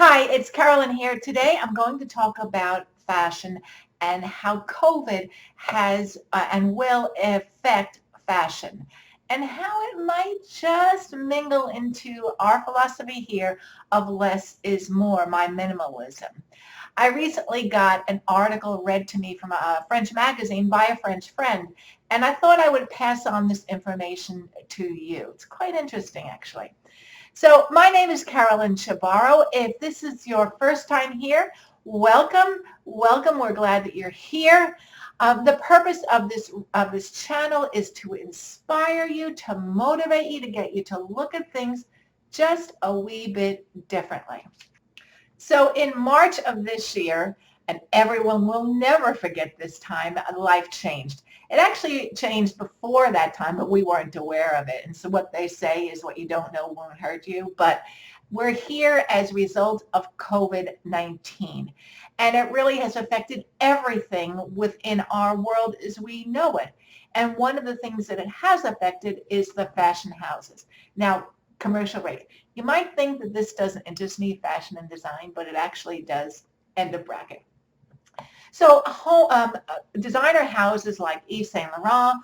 Hi, it's Carolyn here. Today I'm going to talk about fashion and how COVID has and will affect fashion and how it might just mingle into our philosophy here of less is more, my minimalism. I recently got an article read to me from a French magazine by a French friend, and I thought I would pass on this information to you. It's quite interesting, actually. So my name is Carolyn Chebaro. If this is your first time here, welcome, welcome. We're glad that you're here. The purpose of this channel is to inspire you, to motivate you, to get you to look at things just a wee bit differently. So in March of this year, and everyone will never forget this time, life changed. It actually changed before that time, but we weren't aware of it. And so what they say is what you don't know won't hurt you. But we're here as a result of COVID-19. And it really has affected everything within our world as we know it. And one of the things that it has affected is the fashion houses. Now, commercial break. You might think that this doesn't interest me, fashion and design, but it actually does. End of bracket. So designer houses like Yves Saint Laurent,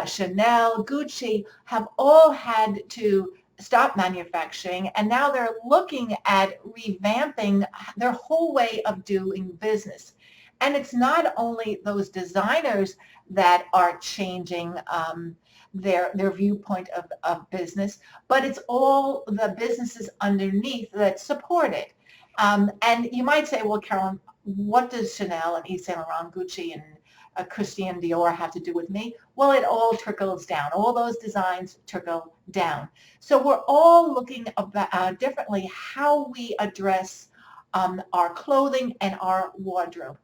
Chanel, Gucci have all had to stop manufacturing, and now they're looking at revamping their whole way of doing business. And it's not only those designers that are changing their viewpoint of business, but it's all the businesses underneath that support it. And you might say, well, Carolyn, what does Chanel and Yves Saint Laurent, Gucci, and Christian Dior have to do with me? Well, it all trickles down. All those designs trickle down. So we're all looking differently how we address our clothing and our wardrobe.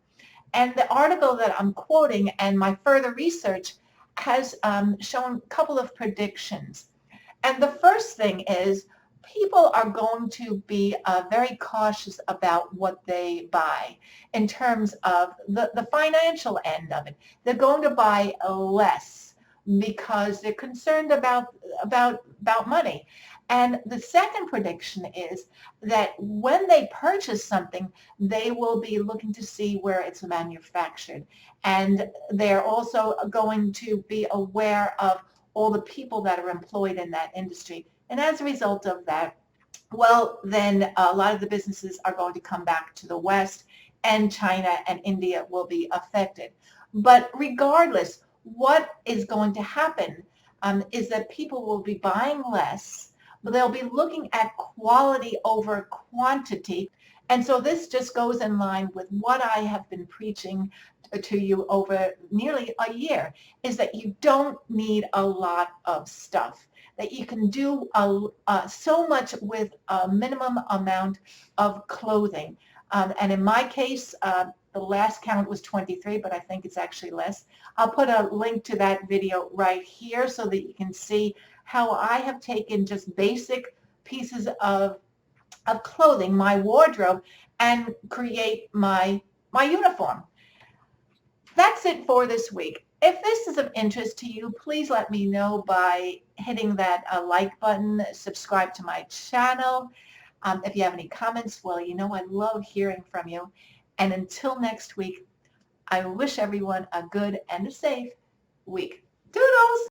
And the article that I'm quoting and my further research has shown a couple of predictions. And the first thing is people are going to be very cautious about what they buy in terms of the financial end of it. They're going to buy less because they're concerned about money. And the second prediction is that when they purchase something, they will be looking to see where it's manufactured. And they're also going to be aware of all the people that are employed in that industry. And as a result of that, well, then a lot of the businesses are going to come back to the West, and China and India will be affected. But regardless, what is going to happen is that people will be buying less, but they'll be looking at quality over quantity. And so this just goes in line with what I have been preaching to you over nearly a year, is that you don't need a lot of stuff, that you can do so much with a minimum amount of clothing. And in my case, the last count was 23, but I think it's actually less. I'll put a link to that video right here so that you can see how I have taken just basic pieces of clothing, my wardrobe, and create my uniform. That's it for this week. If this is of interest to you, please let me know by hitting that like button, subscribe to my channel. If you have any comments, well, you know I love hearing from you. And until next week, I wish everyone a good and a safe week. Doodles!